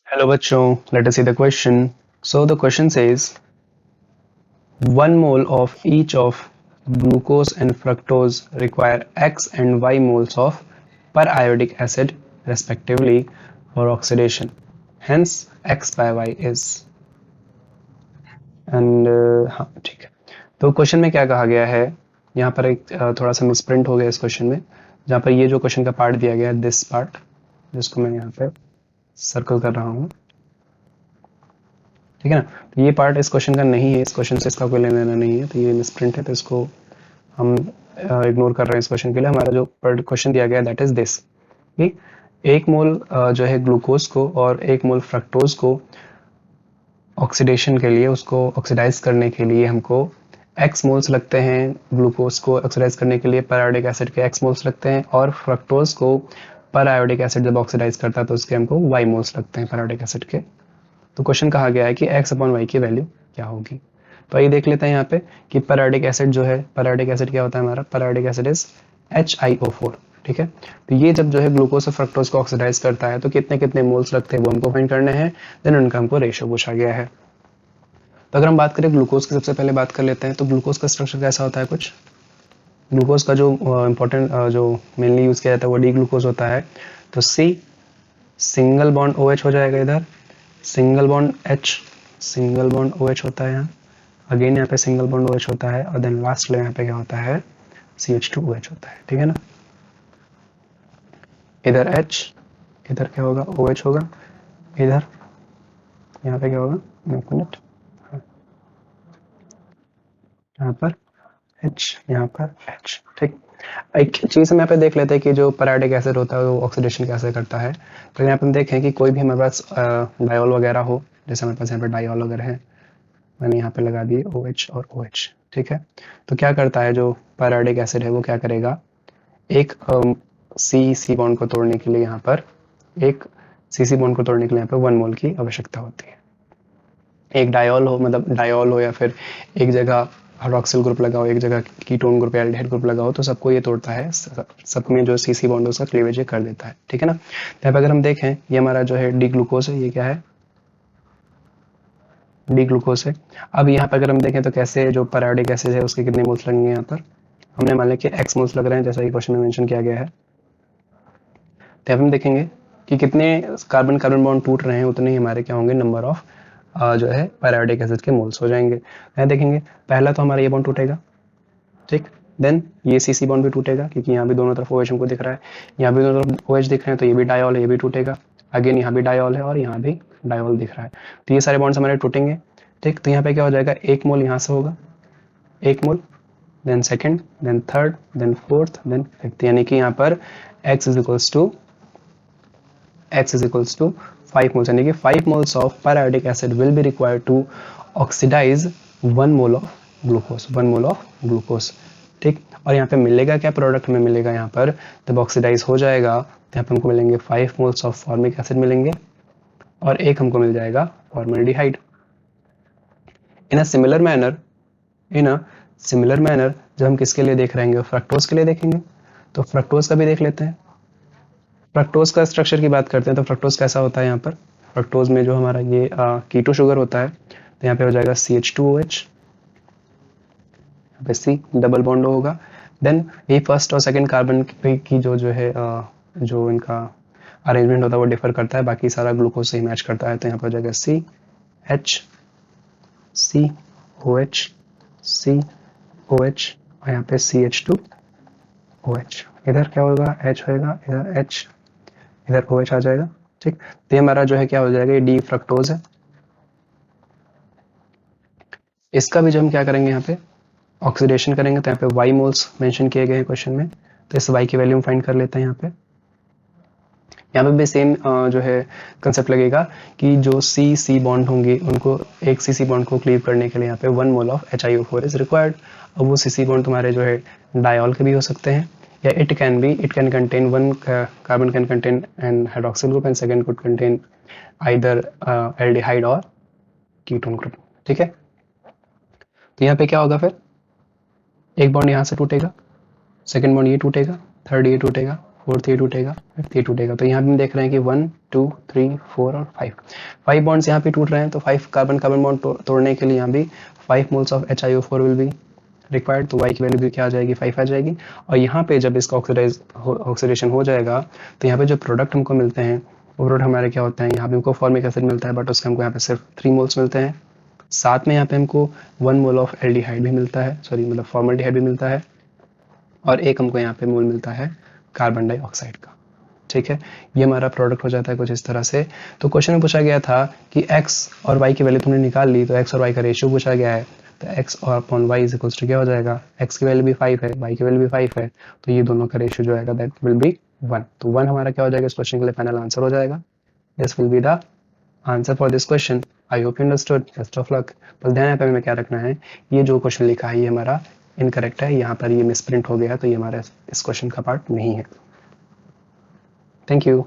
Hello bachcho, let us see the question. So the question says 1 mole of each of glucose and fructose require X and Y moles of periodic acid respectively for oxidation. Hence X by Y is and हाँ ठीक है. तो question में क्या कहा गया है, यहाँ पर एक थोड़ा सा मिसप्रिंट हो गया इस क्वेश्चन में, जहाँ पर ये जो क्वेश्चन का पार्ट दिया गया है दिस पार्ट, जिसको मैं यहाँ पे सर्कल कर रहा हूँ, ठीक है ना. तो ये पार्ट इस क्वेश्चन का नहीं है, इस क्वेश्चन से इसका कोई लेना देना नहीं है, तो ये मिसप्रिंट है, तो इसको हम इग्नोर कर रहे हैं इस क्वेश्चन के लिए. हमारा जो क्वेश्चन दिया गया है दैट इज दिस कि 1 मोल जो है ग्लूकोज को और 1 मोल फ्रक्टोज को ऑक्सीडेशन के लिए, उसको ऑक्सीडाइज करने के लिए हमको एक्स मोल्स लगते हैं. ग्लूकोज को ऑक्सीडाइज करने के लिए पैरायोडिक एसिड के एक्स मोल्स लगते हैं, और फ्रक्टोज को पैरायोडिक एसिड जब ऑक्सीडाइज करता है तो उसके हमको वाई मोल्स लगते हैं पैरायोडिक एसिड के. तो क्वेश्चन कहा गया है कि x अपॉन वाई की वैल्यू क्या होगी. तो ये देख लेते हैं यहाँ पे कि पैरायोडिक एसिड जो है, पैरायोडिक एसिड क्या होता है हमारा, पैरायोडिक एसिड इज HiO4. ठीक है. तो ये जब जो है ग्लूकोज और फ्रक्टोज को ऑक्सीडाइज करता है तो कितने कितने मोल्स लगते हैं वो हमको फाइंड करने हैं. देन उनका हमको रेशियो पूछा गया है. तो अगर हम बात करें ग्लूकोज की, सबसे पहले बात कर लेते हैं. तो ग्लूकोज का स्ट्रक्चर कैसा होता है कुछ. ग्लूकोज का जो इंपॉर्टेंट जो मेनली यूज किया जाता है वो डी ग्लूकोज होता है. तो C सिंगल बॉन्ड OH हो जाएगा, इधर single bond H, single bond OH होता है यहाँ, अगेन यहाँ पे सिंगल बॉन्ड OH होता है, और देन लास्ट में यहाँ पे क्या होता है, CH2OH होता है. ठीक है ना. इधर H, इधर क्या होगा, OH होगा, इधर यहाँ पे क्या होगा, एक मिनट, यहाँ पर H, यहाँ पर H. ठीक. एक चीज हम यहाँ पे देख लेते हैं कि जो पैरायोडिक एसिड होता है वो ऑक्सीडेशन कैसे करता है. तो यहाँ पे हम देखें कि कोई भी हमारे पास डायोल वगैरह हो, जैसे हमारे पास यहाँ पे डायोल वगैरह है, मैंने यहाँ पे लगा दिए OH और OH. ठीक है. तो क्या करता है जो पैरायोडिक एसिड है वो क्या करेगा, एक सी बॉन्ड को तोड़ने के लिए यहाँ पर, एक सी बॉन्ड को तोड़ने के लिए यहाँ पे 1 मोल की आवश्यकता होती है. एक डायोल हो, मतलब डायोल हो, या फिर एक जगह हाइड्रोक्सिल ग्रुप लगा हो, एक जगह कीटोन ग्रुप या एल्डिहाइड ग्रुप लगा हो, तो सबको ये तोड़ता है, सब में जो सी बॉन्ड उसका क्लीवेज कर देता है. ठीक है ना. यहाँ पे अगर हम देखें, ये हमारा जो है डी ग्लूकोज है, ये क्या है, डी ग्लूकोज है. अब यहाँ पर अगर हम देखें तो कैसे जो पैरायोडिक एसिड है उसके कितने मोल्स लगेंगे, यहाँ पर हमने मान लिया कि एक्स मोल्स लग रहे हैं जैसा कि क्वेश्चन में मेंशन किया गया है. तो हम देखेंगे कि कितने कार्बन कार्बन बॉन्ड टूट रहे हैं, उतने ही हमारे क्या होंगे, नंबर ऑफ जो है पैरायोडिक एसिड के मोल्स हो जाएंगे. यहाँ देखेंगे पहला तो हमारा ये बॉन्ड टूटेगा. ठीक. देन ये सी बॉन्ड भी टूटेगा, क्योंकि यहाँ भी दोनों तरफ OH हमको दिख रहा है, यहाँ भी दोनों तरफ OH दिख रहे हैं, तो ये भी डायोल है, ये भी टूटेगा. अगेन यहाँ भी डायोल है और यहाँ भी डायोल दिख रहा है, तो ये सारे बॉन्ड्स हमारे टूटेंगे. ठीक. तो यहाँ पे क्या हो जाएगा, 1 मोल यहाँ से होगा, 1 mole, then second, then third, then fourth, then fifth, यानी कि यहाँ पर x is equals to 5 moles, यानी कि 5 moles of periodic acid will be required to oxidize 1 mole of glucose, 1 mole of glucose. ठीक. और यहाँ पे मिलेगा क्या प्रोडक्ट में, मिलेगा यहाँ पर जब ऑक्सीडाइज हो जाएगा तो यहाँ पे हमको मिलेंगे 5 moles ऑफ फॉर्मिक एसिड मिलेंगे, और एक हमको मिल जाएगा formaldehyde. In a similar manner जब हम किसके लिए देख रहे हैं, फ्रक्टोज के लिए देखेंगे. तो फ्रक्टोज का भी देख लेते हैं. फ्रक्टोज का स्ट्रक्चर की बात करते हैं तो फ्रक्टोज कैसा होता है, यहाँ पर फ्रक्टोज में जो हमारा ये कीटो शुगर होता है, तो यहाँ पे हो जाएगा CH2OH, यहाँ पे C डबल बॉन्ड होगा. देन ये फर्स्ट और सेकंड कार्बन की जो है जो इनका अरेंजमेंट होता है वो डिफर करता है, बाकी सारा ग्लूकोज से ही मैच करता है. तो यहाँ पे हो जाएगा CH, COH, और यहाँ पे CH2OH. इधर क्या होगा, H होगा, इधर H, इधर OH आ जाएगा. ठीक. तो ये हमारा जो है क्या हो जाएगा, ये डी फ्रक्टोज है. इसका भी जो हम क्या करेंगे, यहाँ पे ऑक्सीडेशन करेंगे, तो यहाँ पे वाई मोल्स मेंशन किए गए हैं क्वेश्चन में, तो इस वाई की वैल्यू हम फाइंड कर लेते हैं. यहाँ पे भी सेम जो है कंसेप्ट लगेगा कि जो सी बॉन्ड होंगे उनको, एक सी बॉन्ड को क्लीव करने के लिए यहाँ पे 1 mole of HiO4 is required. अब वो सी बॉन्ड तुम्हारे जो है डायोल के भी हो सकते हैं, या it can contain one carbon can contain an hydroxyl group and second could contain either aldehyde और कीटोन ग्रुप. ठीक है. तो यहाँ पे क्या होगा फिर, एक बॉन्ड यहाँ से टूटेगा, सेकंड बॉन्ड ये टूटेगा, थर्ड ये टूटेगा, फोर्थ ये टूटेगा, फिफ्थ ये टूटेगा। तो यहाँ पे हम देख रहे हैं कि 1 2 3 4 और 5 बॉन्ड्स यहाँ पे टूट रहे हैं। तो 5 कार्बन कार्बन बॉन्ड तोड़ने के लिए यहाँ भी 5 moles of HiO4 will be required. तो y की वैल्यू भी क्या आ जाएगी, 5 आ जाएगी। और यहाँ पे जब इसका ऑक्सीडेशन हो जाएगा तो यहाँ पे जो प्रोडक्ट हमको मिलते हैं वो प्रोडक्ट हमारे क्या होते हैं, यहाँ पे हमको फॉर्मिक एसिड मिलता है, बट उसके हमको यहाँ पे सिर्फ 3 मोल्स मिलते हैं। साथ में यहाँ पे हमको 1 मोल ऑफ एल्डिहाइड भी मिलता है, सॉरी मतलब फॉर्मल्डिहाइड भी मिलता है, और एक हमको यहाँ पे मोल मिलता है कार्बन डाइऑक्साइड का। ठीक है, ये हमारा प्रोडक्ट हो जाता है कुछ इस तरह से। तो क्वेश्चन में पूछा गया था कि x और y की वैल्यू तुमने निकाल ली, तो x और y का रेशियो पूछा गया है। तो x और upon y is equals to क्या हो जाएगा, x की वैल्यू भी 5 है, y की वैल्यू भी 5 है, तो ये दोनों का रेशियो जो आएगा दैट विल बी 1। तो 1 हमारा क्या हो जाएगा, इस क्वेश्चन के लिए फाइनल आंसर हो जाएगा। This will be the answer for this question. I hope you understood. Best of luck. पर ध्यान यहाँ पे हमें क्या रखना है, ये जो क्वेश्चन लिखा है ये हमारा इनकरेक्ट है, यहाँ पर ये मिसप्रिंट हो गया, तो ये हमारा इस क्वेश्चन का पार्ट नहीं है। Thank you.